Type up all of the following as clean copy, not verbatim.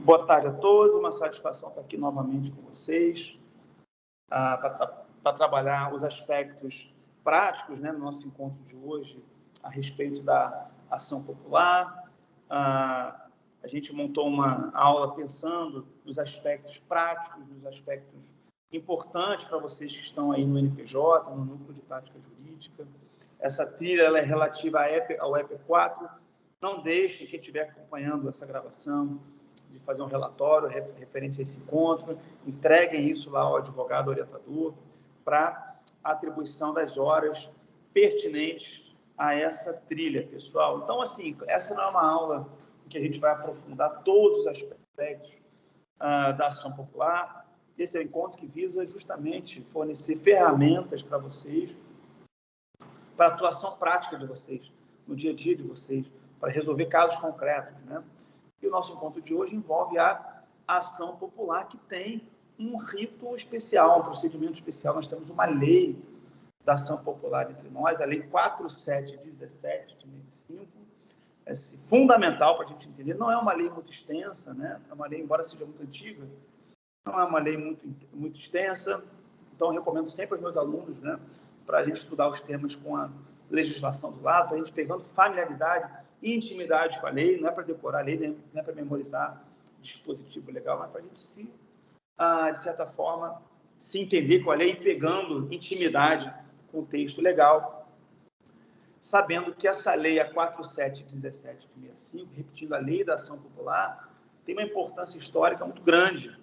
Boa tarde a todos, uma satisfação estar aqui novamente com vocês, para trabalhar os aspectos práticos, né, no nosso encontro de hoje, a respeito da ação popular. A gente montou uma aula pensando nos aspectos práticos, nos aspectos importantes para vocês que estão aí no NPJ, no Núcleo de Prática Jurídica. Essa trilha ela é relativa ao EP4. Não deixem, quem estiver acompanhando essa gravação, de fazer um relatório referente a esse encontro, entreguem isso lá ao advogado orientador para atribuição das horas pertinentes a essa trilha, pessoal. Então, assim, essa não é uma aula em que a gente vai aprofundar todos os aspectos da ação popular. Esse é um encontro que visa justamente fornecer ferramentas para vocês, para a atuação prática de vocês, no dia a dia de vocês, para resolver casos concretos, né? E o nosso encontro de hoje envolve a ação popular, que tem um rito especial, um procedimento especial. Nós temos uma lei da ação popular entre nós, a Lei 4717 de 1995, é fundamental para a gente entender. Não é uma lei muito extensa, né? É uma lei, embora seja muito antiga, não é uma lei muito extensa. Então, eu recomendo sempre aos meus alunos, né, para a gente estudar os temas com a legislação do lado, para a gente pegando familiaridade e intimidade com a lei. Não é para decorar a lei, não é para memorizar dispositivo legal, mas para a gente de certa forma, se entender com a lei, pegando intimidade com o texto legal, sabendo que essa lei, a 4717 de 1965, repetindo a lei da ação popular, tem uma importância histórica muito grande,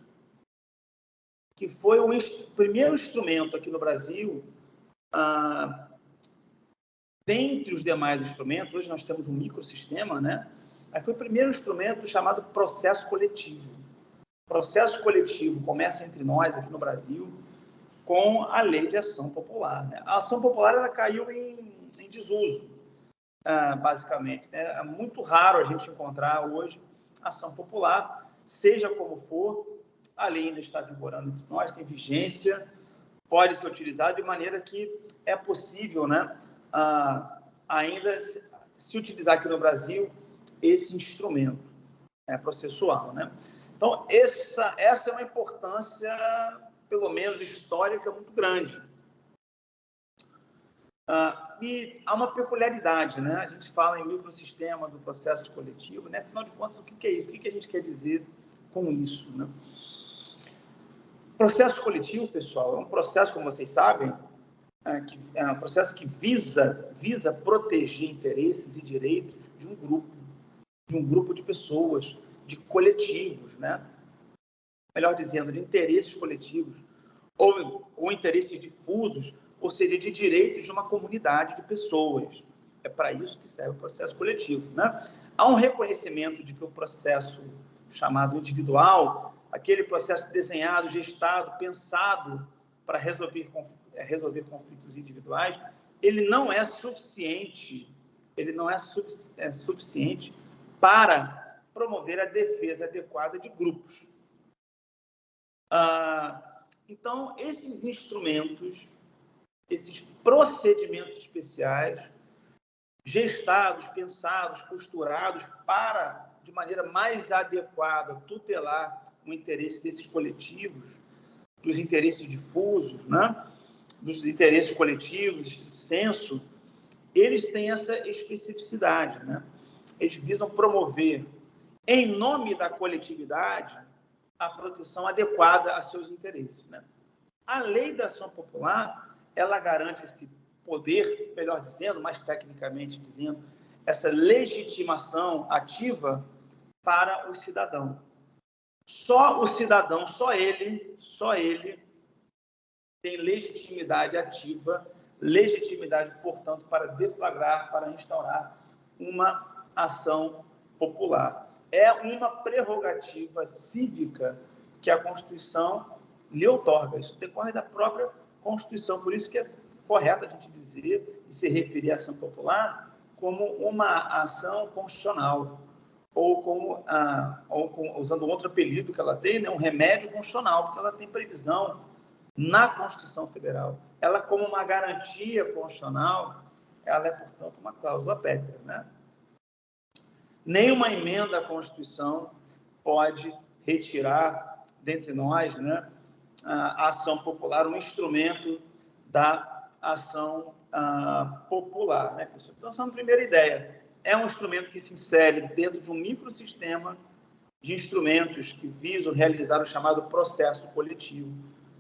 que foi o primeiro instrumento aqui no Brasil, dentre os demais instrumentos. Hoje nós temos um microsistema, né? Mas foi o primeiro instrumento chamado processo coletivo. O processo coletivo começa entre nós, aqui no Brasil, com a lei de ação popular, né? A ação popular ela caiu em desuso, basicamente, né? É muito raro a gente encontrar hoje ação popular, seja como for, a lei ainda está vigorando entre nós, tem vigência, pode ser utilizada de maneira que é possível, né, ainda se utilizar aqui no Brasil esse instrumento processual, né? Então, essa é uma importância, pelo menos histórica, muito grande. E há uma peculiaridade, né? A gente fala em microsistema do processo coletivo, né? Afinal de contas, o que é isso? O que a gente quer dizer com isso, né? Processo coletivo, pessoal, é um processo, como vocês sabem, é um processo que visa proteger interesses e direitos de um grupo de pessoas, de coletivos, né? Melhor dizendo, de interesses coletivos, ou interesses difusos, ou seja, de direitos de uma comunidade de pessoas. É para isso que serve o processo coletivo, né? Há um reconhecimento de que o processo chamado individual, aquele processo desenhado, gestado, pensado para resolver conflitos individuais, ele não é suficiente, suficiente para promover a defesa adequada de grupos. Então, esses instrumentos, esses procedimentos especiais, gestados, pensados, costurados para, de maneira mais adequada, tutelar o interesse desses coletivos, dos interesses difusos, né? Dos interesses coletivos, estrito senso, eles têm essa especificidade, né? Eles visam promover, em nome da coletividade, a proteção adequada a seus interesses, né? A lei da ação popular, ela garante esse poder, melhor dizendo, mais tecnicamente dizendo, essa legitimação ativa para o cidadão. Só o cidadão, só ele tem legitimidade ativa, legitimidade, portanto, para deflagrar, para instaurar uma ação popular. É uma prerrogativa cívica que a Constituição lhe outorga. Isso decorre da própria Constituição, por isso que é correto a gente dizer e se referir à ação popular como uma ação constitucional, ou usando outro apelido que ela tem, né, um remédio constitucional, porque ela tem previsão na Constituição Federal. Ela, como uma garantia constitucional, ela é, portanto, uma cláusula pétrea, né? Nenhuma emenda à Constituição pode retirar dentre nós, né, a ação popular, um instrumento da ação popular, né, pessoal? Então, essa é uma primeira ideia. É um instrumento que se insere dentro de um microsistema de instrumentos que visam realizar o chamado processo coletivo.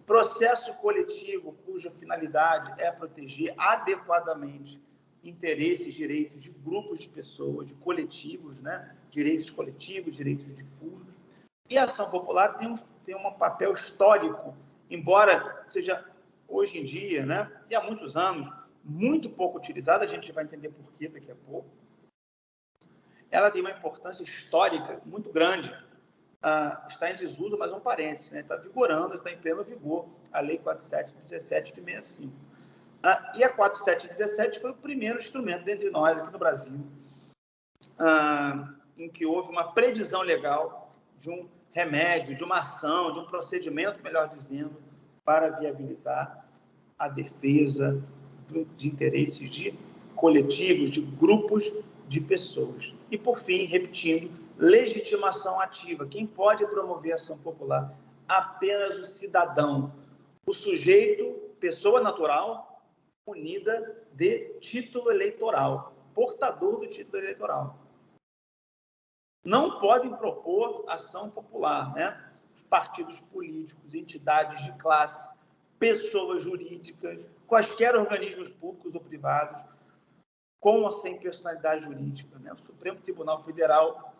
Processo coletivo cuja finalidade é proteger adequadamente interesses, direitos de grupos de pessoas, de coletivos, né? Direitos coletivos, direitos difusos. E a ação popular tem um papel histórico, embora seja hoje em dia, né? E há muitos anos, muito pouco utilizada, a gente vai entender por quê daqui a pouco. Ela tem uma importância histórica muito grande. Está em desuso, mas um parênteses, né? Está vigorando, está em pleno vigor a Lei 4717 de 65. E a 4717 foi o primeiro instrumento dentre nós aqui no Brasil em que houve uma previsão legal de um remédio, de uma ação, de um procedimento, melhor dizendo, para viabilizar a defesa de interesses de coletivos, de grupos de pessoas. E, por fim, repetindo, legitimação ativa. Quem pode promover a ação popular? Apenas o cidadão, o sujeito, pessoa natural, munida de título eleitoral, portador do título eleitoral. Não podem propor ação popular, né? Partidos políticos, entidades de classe, pessoas jurídicas, quaisquer organismos públicos ou privados, com ou sem personalidade jurídica, né? O Supremo Tribunal Federal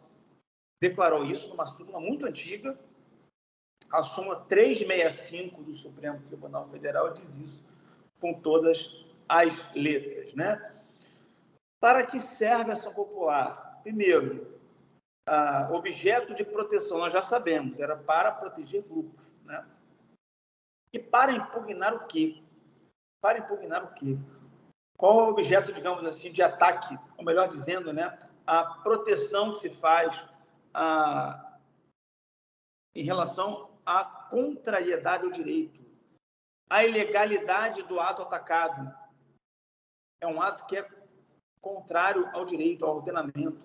declarou isso numa súmula muito antiga. A súmula 365 do Supremo Tribunal Federal diz isso com todas as letras, né? Para que serve a ação popular? Primeiro, objeto de proteção, nós já sabemos, era para proteger grupos, né? E para impugnar o quê? Para impugnar o quê? Qual é o objeto, digamos assim, de ataque, ou melhor dizendo, né, a proteção que se faz em relação à contrariedade ao direito, a ilegalidade do ato atacado. É um ato que é contrário ao direito, ao ordenamento.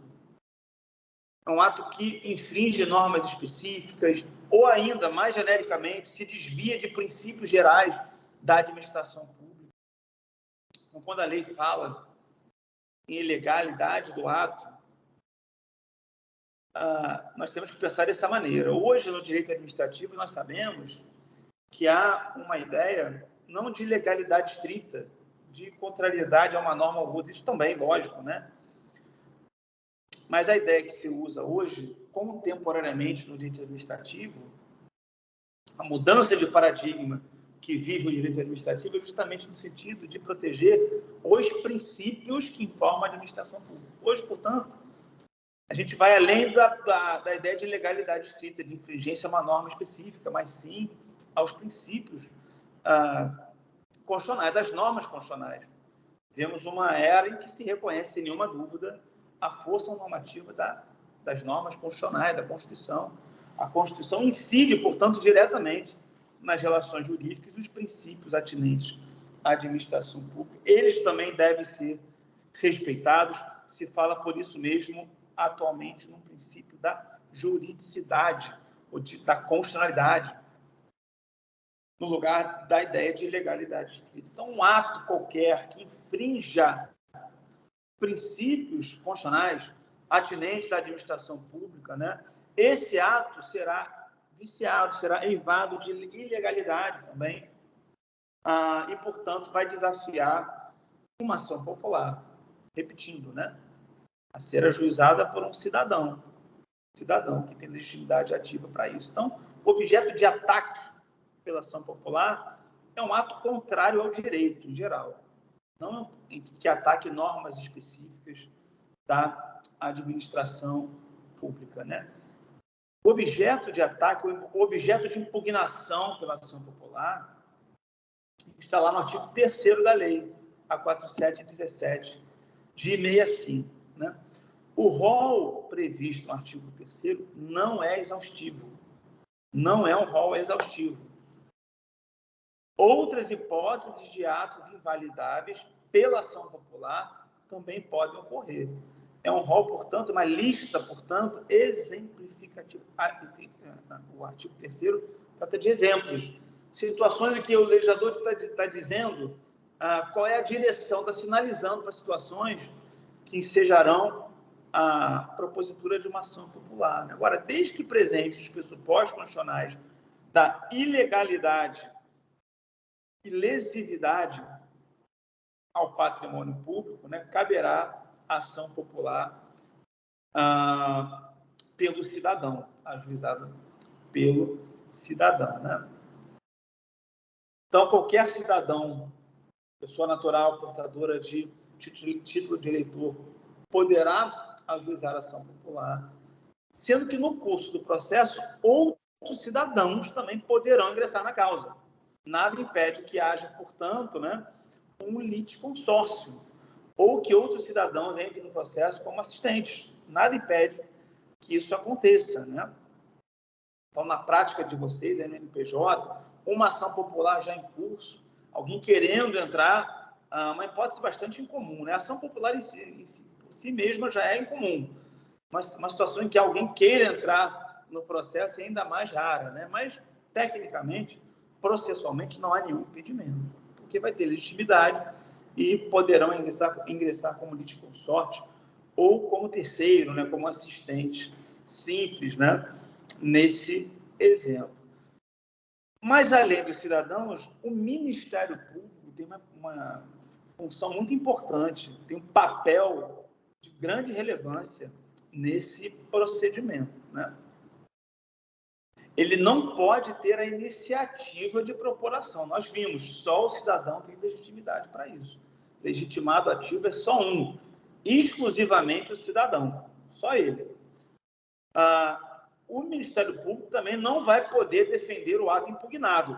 É um ato que infringe normas específicas ou ainda, mais genericamente, se desvia de princípios gerais da administração pública. Então, quando a lei fala em ilegalidade do ato, nós temos que pensar dessa maneira. Hoje, no direito administrativo, nós sabemos que há uma ideia não de legalidade estrita, de contrariedade a uma norma ou outra. Isso também, lógico, né? Mas a ideia que se usa hoje, contemporaneamente no direito administrativo, a mudança de paradigma que vive o direito administrativo é justamente no sentido de proteger os princípios que informam a administração pública. Hoje, portanto, a gente vai além da ideia de legalidade estrita, de infringência a uma norma específica, mas sim aos princípios constitucionais, às normas constitucionais. Temos uma era em que se reconhece, sem nenhuma dúvida, a força normativa das normas constitucionais, da Constituição. A Constituição incide, portanto, diretamente nas relações jurídicas e os princípios atinentes à administração pública. Eles também devem ser respeitados. Se fala, por isso mesmo, atualmente, num princípio da juridicidade, ou da constitucionalidade, no lugar da ideia de legalidade estrita. Então, um ato qualquer que infrinja princípios constitucionais atinentes à administração pública, né? Esse ato será viciado, será eivado de ilegalidade também, e, portanto, vai desafiar uma ação popular, repetindo, né? A ser ajuizada por um cidadão que tem legitimidade ativa para isso. Então, o objeto de ataque pela ação popular é um ato contrário ao direito em geral, não que ataque normas específicas da administração pública, né? O objeto de ataque, o objeto de impugnação pela ação popular está lá no artigo 3º da lei, a 4717 de 65, né? O rol previsto no artigo 3º não é exaustivo, não é um rol exaustivo. Outras hipóteses de atos invalidáveis pela ação popular também podem ocorrer. É um rol, portanto, uma lista, portanto, exemplificativa. o artigo 3º trata de exemplos, situações em que o legislador está dizendo qual é a direção, está sinalizando para situações que ensejarão a propositura de uma ação popular. Agora, desde que presentes os pressupostos constitucionais da ilegalidade e lesividade ao patrimônio público, né, caberá ação popular pelo cidadão, ajuizada pelo cidadão, né? Então, qualquer cidadão, pessoa natural, portadora de título de eleitor, poderá ajuizar a ação popular, sendo que no curso do processo, outros cidadãos também poderão ingressar na causa. Nada impede que haja, portanto, né, um litisconsórcio, ou que outros cidadãos entrem no processo como assistentes. Nada impede que isso aconteça, né? Então, na prática de vocês, no MPJ, uma ação popular já em curso, alguém querendo entrar, uma hipótese bastante incomum, né? A ação popular por si mesma já é incomum, mas uma situação em que alguém queira entrar no processo é ainda mais rara, né? Mas, tecnicamente, processualmente, não há nenhum impedimento, porque vai ter legitimidade e poderão ingressar como litisconsorte ou como terceiro, né? Como assistente simples, né? Nesse exemplo. Mas, além dos cidadãos, o Ministério Público tem uma função muito importante, tem um papel de grande relevância nesse procedimento, né? Ele não pode ter a iniciativa de propor ação. Nós vimos, só o cidadão tem legitimidade para isso. Legitimado ativo é só um, exclusivamente o cidadão, só ele. O Ministério Público também não vai poder defender o ato impugnado.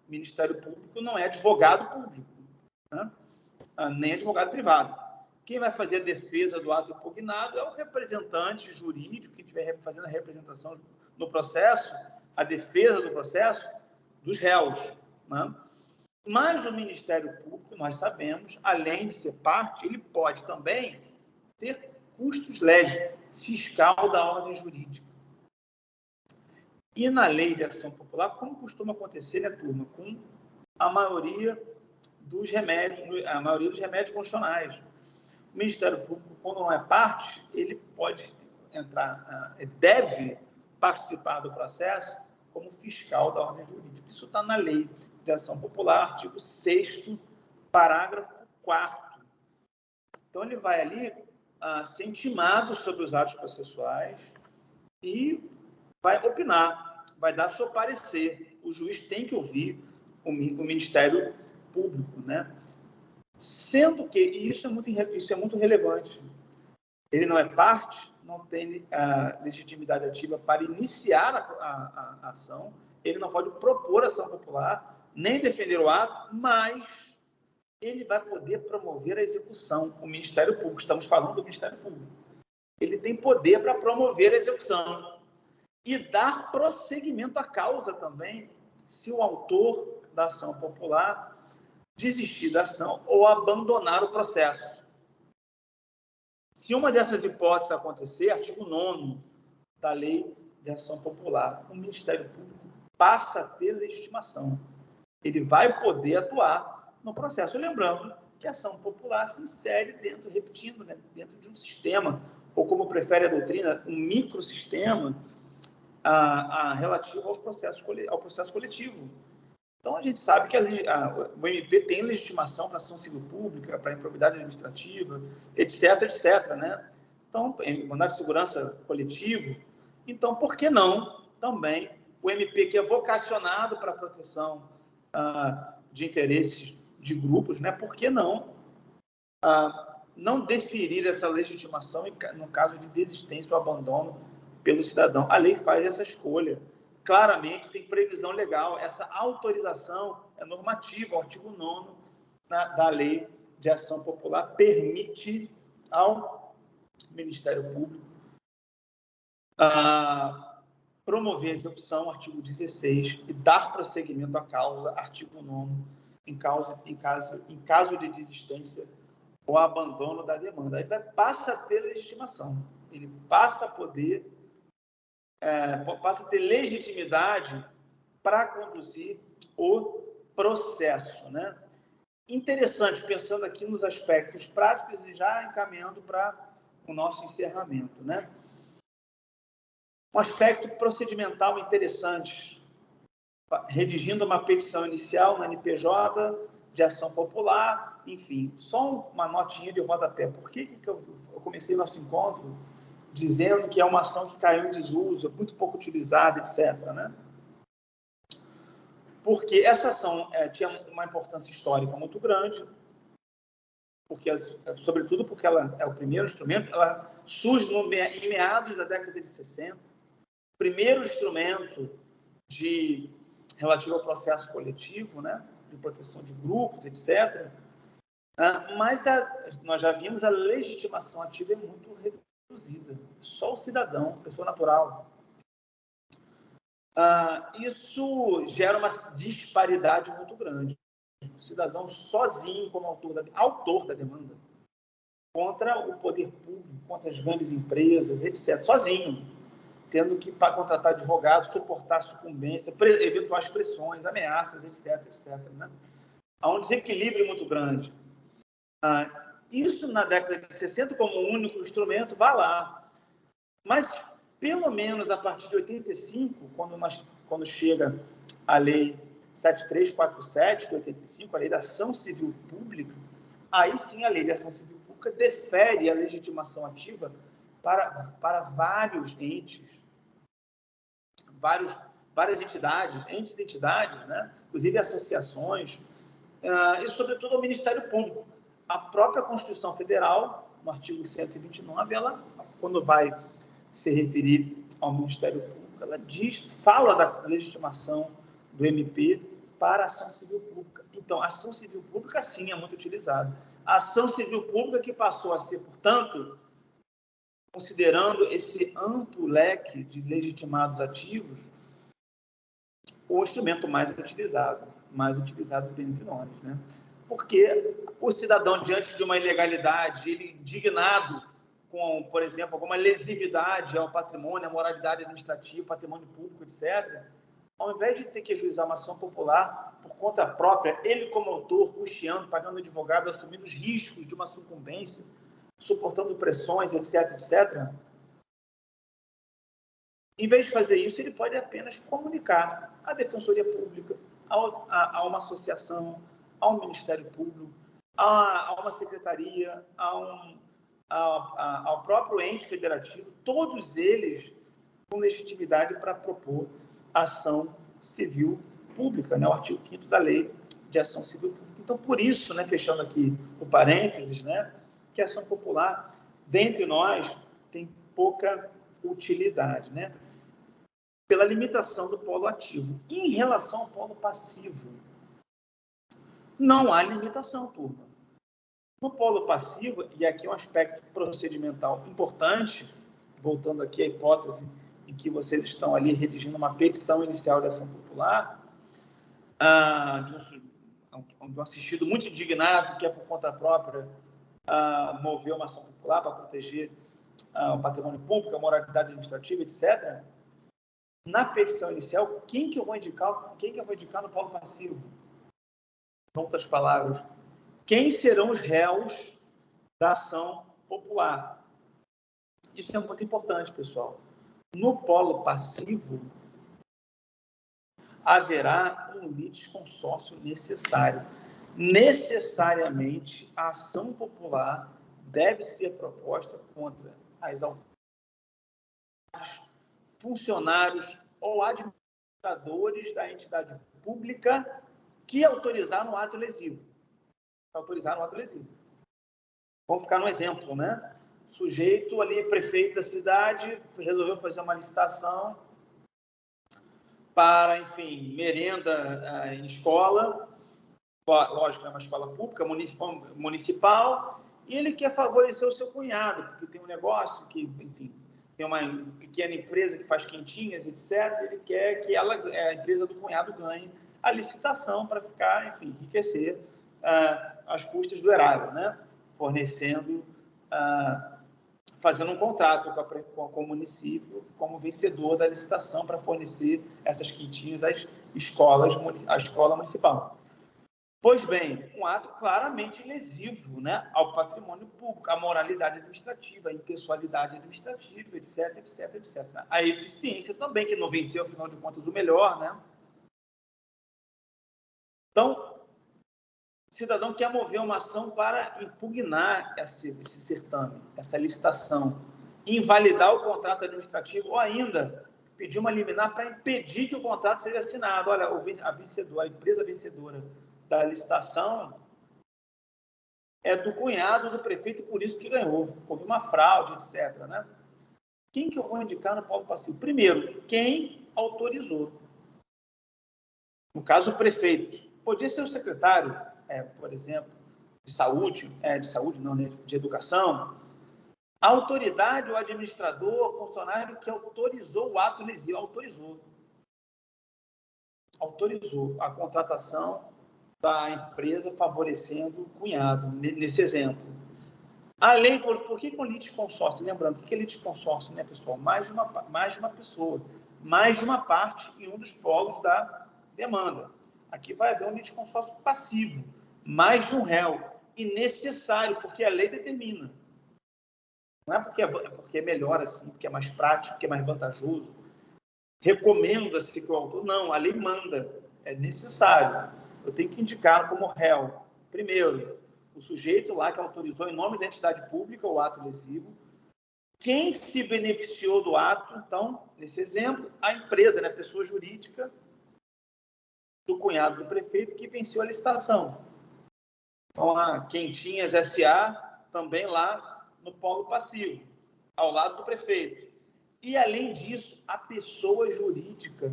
O Ministério Público não é advogado público, né? Nem advogado privado. Quem vai fazer a defesa do ato impugnado é o representante jurídico que estiver fazendo a representação no processo, a defesa do processo dos réus, né? Mas o Ministério Público, nós sabemos, além de ser parte, ele pode também ter custos legis, fiscal da ordem jurídica. E na lei de ação popular, como costuma acontecer, né, turma? Com a maioria dos remédios constitucionais. O Ministério Público, quando não é parte, ele pode entrar, deve participar do processo como fiscal da ordem jurídica. Isso está na lei de ação popular, artigo 6º, parágrafo 4º. Então, ele vai ali ser intimado sobre os atos processuais e vai opinar, vai dar seu parecer. O juiz tem que ouvir o Ministério Público, né? Sendo que, e isso é muito relevante, ele não é parte, não tem legitimidade ativa para iniciar a ação, ele não pode propor ação popular, nem defender o ato, mas ele vai poder promover a execução. O Ministério Público, estamos falando do Ministério Público, ele tem poder para promover a execução e dar prosseguimento à causa também, se o autor da ação popular desistir da ação ou abandonar o processo. Se uma dessas hipóteses acontecer, artigo 9º da Lei de Ação Popular, o Ministério Público passa a ter legitimação. Ele vai poder atuar no processo. Lembrando que a ação popular se insere dentro, repetindo, né, dentro de um sistema, ou como prefere a doutrina, um microsistema relativo ao processo coletivo. Então, a gente sabe que o MP tem legitimação para ação civil pública, para improbidade administrativa, etc., etc., né? Então, mandado de segurança coletivo. Então, por que não também o MP, que é vocacionado para a proteção de interesses de grupos, né? Por que não não deferir essa legitimação no caso de desistência ou abandono pelo cidadão? A lei faz essa escolha. Claramente tem previsão legal, essa autorização é normativa, o artigo 9º da Lei de Ação Popular permite ao Ministério Público promover a execução, artigo 16, e dar prosseguimento à causa, artigo 9º, em caso de desistência ou abandono da demanda. Aí passa a ter legitimação, ele passa a poder passa a ter legitimidade para conduzir o processo, né? Interessante, pensando aqui nos aspectos práticos e já encaminhando para o nosso encerramento, né? Um aspecto procedimental interessante, redigindo uma petição inicial na NPJ de ação popular, enfim, só uma notinha de rodapé. Por que eu comecei nosso encontro dizendo que é uma ação que caiu em desuso, muito pouco utilizada, etc., né? Porque essa ação tinha uma importância histórica muito grande, sobretudo porque ela é o primeiro instrumento, ela surge em meados da década de 60, primeiro instrumento relativo ao processo coletivo, né, de proteção de grupos, etc. Mas nós já vimos a legitimação ativa é muito reduzida. Só o cidadão, pessoa natural. Isso gera uma disparidade muito grande. O cidadão sozinho, como autor da demanda, contra o poder público, contra as grandes empresas, etc., sozinho, tendo que contratar advogados, suportar sucumbência, eventuais pressões, ameaças, etc., né? Há um desequilíbrio muito grande. Isso, na década de 60, como único instrumento, vai lá. Mas, pelo menos a partir de 85, quando chega a Lei 7347 de 85, a Lei da Ação Civil Pública, aí sim a Lei da Ação Civil Pública defere a legitimação ativa para vários entes, várias entidades, né? Inclusive associações, e, sobretudo, ao Ministério Público. A própria Constituição Federal, no artigo 129, ela, quando vai se referir ao Ministério Público, ela fala da legitimação do MP para a ação civil pública. Então, a ação civil pública, sim, é muito utilizada. A ação civil pública que passou a ser, portanto, considerando esse amplo leque de legitimados ativos, o instrumento mais utilizado dentre nós, né? Porque o cidadão, diante de uma ilegalidade, ele indignado com, por exemplo, alguma lesividade ao patrimônio, à moralidade administrativa, patrimônio público, etc., ao invés de ter que ajuizar uma ação popular por conta própria, ele como autor, custeando, pagando advogado, assumindo os riscos de uma sucumbência, suportando pressões, etc., etc., em vez de fazer isso, ele pode apenas comunicar à Defensoria Pública, a uma associação, ao Ministério Público, a uma secretaria, ao próprio ente federativo, todos eles com legitimidade para propor ação civil pública, né? O artigo 5º da Lei de Ação Civil Pública. Então, por isso, né, fechando aqui o parênteses, né, que a ação popular, dentre nós, tem pouca utilidade, né? Pela limitação do polo ativo. Em relação ao polo passivo, não há limitação, turma. No polo passivo, e aqui é um aspecto procedimental importante, voltando aqui à hipótese em que vocês estão ali redigindo uma petição inicial de ação popular, de um assistido muito indignado, que é por conta própria, moveu uma ação popular para proteger o patrimônio público, a moralidade administrativa, etc., na petição inicial, quem que eu vou indicar no polo passivo? Em outras palavras, quem serão os réus da ação popular? Isso é muito importante, pessoal. No polo passivo, haverá um litisconsórcio necessário. Necessariamente, a ação popular deve ser proposta contra as autoridades, funcionários ou administradores da entidade pública que autorizaram o ato lesivo. Vamos ficar no exemplo, né? Sujeito ali, prefeito da cidade, resolveu fazer uma licitação para, enfim, merenda em escola, lógico, é uma escola pública, municipal, e ele quer favorecer o seu cunhado, porque tem um negócio que, enfim, tem uma pequena empresa que faz quentinhas, etc., ele quer que a empresa do cunhado ganhe a licitação para ficar, enfim, enriquecer às custas do erário, né? Fornecendo fazendo um contrato com o município como vencedor da licitação para fornecer essas quintinhas às escolas, à escola municipal. Pois bem, um ato claramente lesivo, né, ao patrimônio público, à moralidade administrativa, à impessoalidade administrativa, etc, etc, etc. A eficiência também, que não venceu, afinal de contas, o melhor, né? Então, o cidadão quer mover uma ação para impugnar esse certame, essa licitação, invalidar o contrato administrativo ou ainda pedir uma liminar para impedir que o contrato seja assinado. Olha, a empresa vencedora da licitação é do cunhado do prefeito, por isso que ganhou. Houve uma fraude, etc. Né? Quem que eu vou indicar no polo passivo? Primeiro, quem autorizou. No caso, o prefeito. Podia ser o secretário, por exemplo, de saúde, de educação. A autoridade, o administrador, o funcionário que autorizou o ato lesivo, autorizou a contratação da empresa favorecendo o cunhado, nesse exemplo. A lei, por que com litisconsórcio? Lembrando, o que é litisconsórcio, né, pessoal? Mais de uma pessoa, mais de uma parte em um dos polos da demanda. Aqui vai haver um litisconsórcio passivo, mais de um réu, e necessário, porque a lei determina. Não é porque é melhor assim, porque é mais prático, porque é mais vantajoso. Recomenda-se que o autor... Não, a lei manda, é necessário. Eu tenho que indicar como réu, primeiro, o sujeito lá que autorizou em nome da entidade pública o ato lesivo, quem se beneficiou do ato, então, nesse exemplo, a empresa, né, a pessoa jurídica do cunhado do prefeito que venceu a licitação. Então, lá, Quentinhas S.A., também lá no polo passivo, ao lado do prefeito. E, além disso, a pessoa jurídica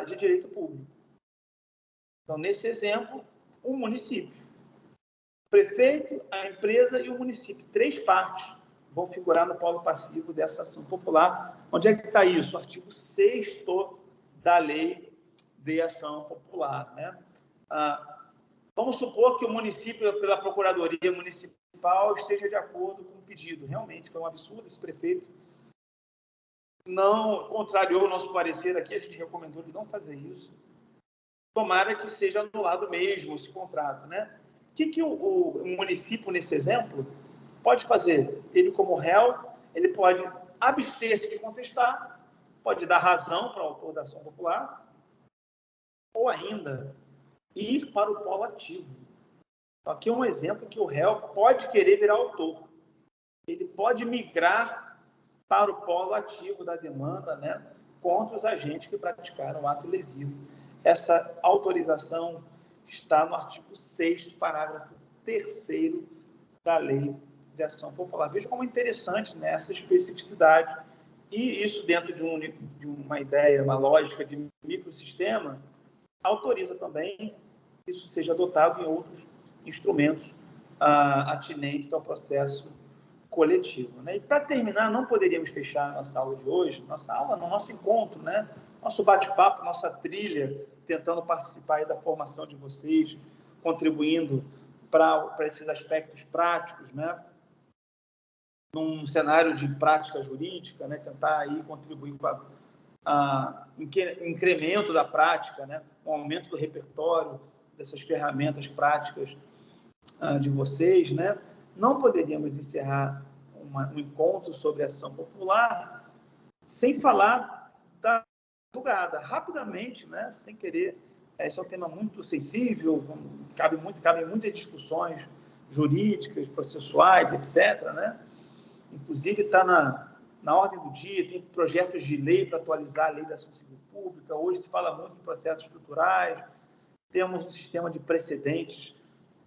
de direito público. Então, nesse exemplo, o município. O prefeito, a empresa e o município. 3 partes vão figurar no polo passivo dessa ação popular. Onde é que está isso? O artigo 6º da Lei de Ação Popular. Né? Vamos supor que o município, pela Procuradoria Municipal, esteja de acordo com o pedido. Realmente foi um absurdo, esse prefeito não contrariou o nosso parecer aqui, a gente recomendou ele não fazer isso. Tomara que seja anulado mesmo esse contrato, né? O que o município, nesse exemplo, pode fazer? Ele, como réu, ele pode abster-se de contestar, pode dar razão para o autor da ação popular, ou ainda ir para o polo ativo. Então, aqui é um exemplo que o réu pode querer virar autor. Ele pode migrar para o polo ativo da demanda, né, contra os agentes que praticaram o ato lesivo. Essa autorização está no artigo 6º, parágrafo 3º da Lei de Ação Popular. Veja como é interessante, né, essa especificidade. E isso dentro de uma ideia, uma lógica de microsistema, autoriza também que isso seja adotado em outros instrumentos atinentes ao processo coletivo. Né? E, para terminar, não poderíamos fechar nossa aula de hoje, nosso encontro, né? Nosso bate-papo, nossa trilha, tentando participar aí da formação de vocês, contribuindo para esses aspectos práticos, né? Num cenário de prática jurídica, né? Tentar aí contribuir com incremento da prática, né? O aumento do repertório dessas ferramentas práticas de vocês, né? Não poderíamos encerrar um encontro sobre ação popular sem falar da madrugada, rapidamente, né? Sem querer. Esse é um tema muito sensível, cabem muitas discussões jurídicas, processuais, etc., né? Inclusive está na ordem do dia, tem projetos de lei para atualizar a lei da ação civil pública, hoje se fala muito em processos estruturais, temos um sistema de precedentes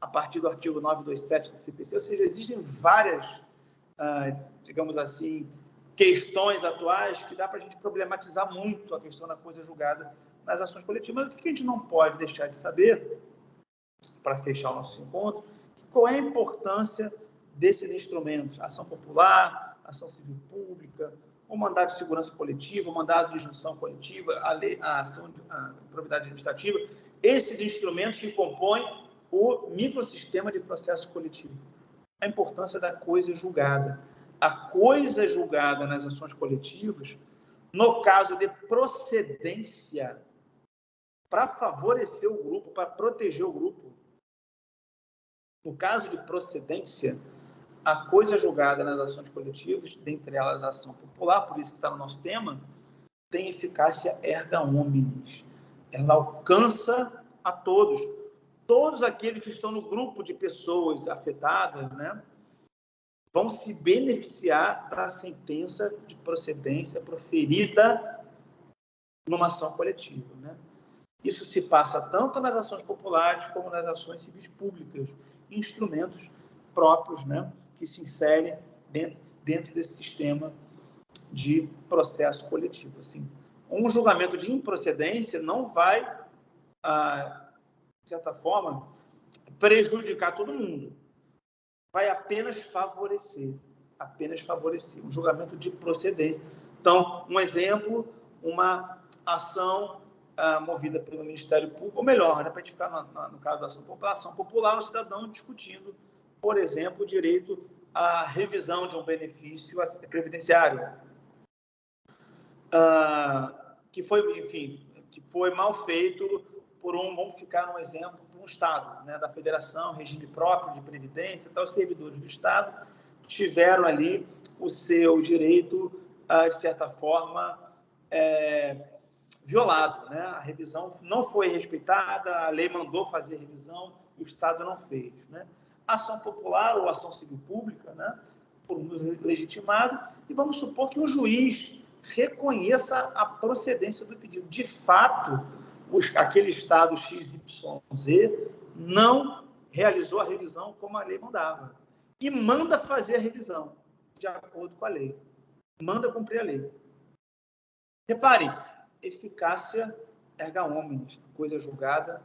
a partir do artigo 927 do CPC, ou seja, existem várias, digamos assim, questões atuais que dá para a gente problematizar muito a questão da coisa julgada nas ações coletivas. Mas o que a gente não pode deixar de saber, para fechar o nosso encontro, qual é a importância desses instrumentos, ação popular, ação civil pública, o mandado de segurança coletiva, o mandado de injunção coletiva, a ação de probidade administrativa, esses instrumentos que compõem o microsistema de processo coletivo. A importância da coisa julgada. a coisa julgada nas ações coletivas, no caso de procedência, para favorecer o grupo, para proteger o grupo. No caso de procedência, a coisa julgada nas ações coletivas, dentre elas a ação popular, por isso que está no nosso tema, tem eficácia erga omnes. Ela alcança a todos. Todos aqueles que estão no grupo de pessoas afetadas, né, vão se beneficiar da sentença de procedência proferida numa ação coletiva, né? Isso se passa tanto nas ações populares como nas ações civis públicas, instrumentos próprios, né, que se inserem dentro desse sistema de processo coletivo. Assim, um julgamento de improcedência não vai, de certa forma, prejudicar todo mundo. Vai apenas favorecer. Um julgamento de procedência. Então, um exemplo, uma ação movida pelo Ministério Público, ou melhor, né, para a gente ficar no caso da ação popular, o cidadão discutindo, por exemplo, o direito à revisão de um benefício previdenciário, que foi, enfim, que foi mal feito por vamos ficar no exemplo, por um Estado, né, da Federação, regime próprio de previdência, então os servidores do Estado tiveram ali o seu direito, de certa forma, violado, né? A revisão não foi respeitada, a lei mandou fazer revisão, o Estado não fez, né? Ação popular ou ação civil pública, né, por um legitimado, e vamos supor que o juiz reconheça a procedência do pedido. De fato, aquele Estado XYZ não realizou a revisão como a lei mandava. E manda fazer a revisão, de acordo com a lei. Manda cumprir a lei. Reparem, eficácia erga omnes, coisa julgada,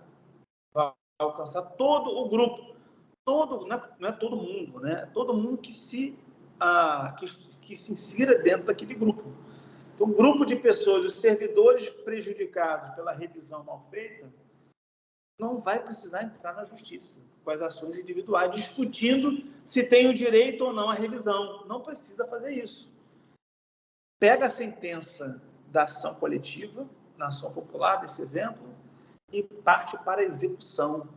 vai alcançar todo o grupo. Não é todo mundo, né? Todo mundo que se insira dentro daquele grupo. Então, o grupo de pessoas, os servidores prejudicados pela revisão mal feita, não vai precisar entrar na justiça com as ações individuais, discutindo se tem o direito ou não à revisão. Não precisa fazer isso. Pega a sentença da ação coletiva, na ação popular, desse exemplo, e parte para a execução.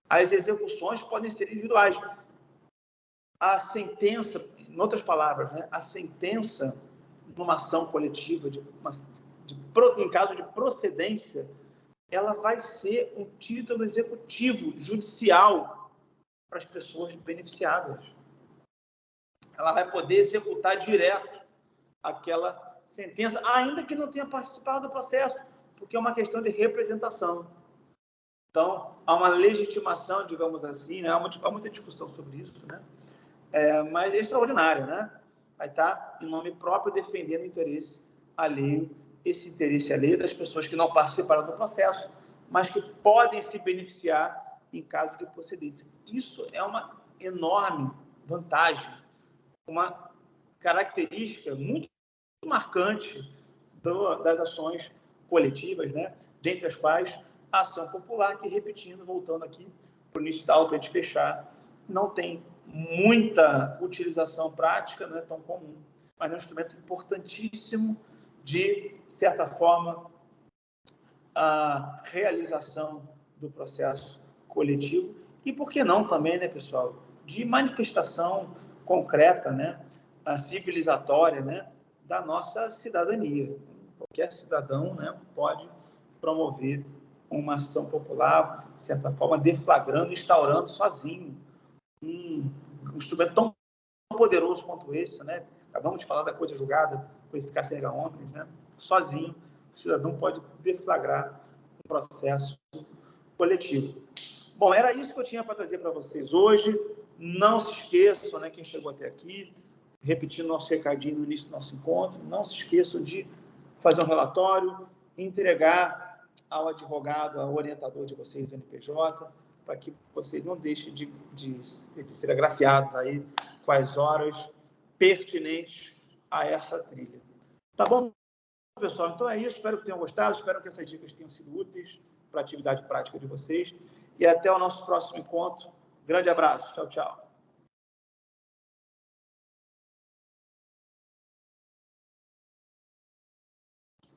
As execuções podem ser individuais. A sentença, em outras palavras, né, a sentença numa ação coletiva, em caso de procedência, ela vai ser um título executivo, judicial, para as pessoas beneficiadas. Ela vai poder executar direto aquela sentença, ainda que não tenha participado do processo, porque é uma questão de representação. Então, há uma legitimação, digamos assim, né? Há muita discussão sobre isso, né? Mas é extraordinário, né? Vai estar, em nome próprio, defendendo o interesse alheio, esse interesse alheio das pessoas que não participaram do processo, mas que podem se beneficiar em caso de procedência. Isso é uma enorme vantagem, uma característica muito marcante das ações coletivas, né? Dentre as quais a ação popular, que, repetindo, voltando aqui para o início da aula, para a gente fechar, não tem muita utilização prática, não é tão comum, mas é um instrumento importantíssimo de certa forma, a realização do processo coletivo e, por que não também, né, pessoal, de manifestação concreta, né, civilizatória, né, da nossa cidadania. Qualquer cidadão, né, pode promover uma ação popular, de certa forma, deflagrando, instaurando sozinho um instrumento tão poderoso quanto esse, né? Acabamos de falar da coisa julgada, com eficácia erga omnes, né? Sozinho, o cidadão pode deflagrar um processo coletivo. Bom, era isso que eu tinha para trazer para vocês hoje. Não se esqueçam, né, quem chegou até aqui, repetindo nosso recadinho no início do nosso encontro, não se esqueçam de fazer um relatório, entregar ao advogado, ao orientador de vocês do NPJ, para que vocês não deixem de ser agraciados aí com as horas pertinentes a essa trilha. Tá bom, pessoal? Então é isso. Espero que tenham gostado. Espero que essas dicas tenham sido úteis para a atividade prática de vocês. E até o nosso próximo encontro. Grande abraço. Tchau, tchau.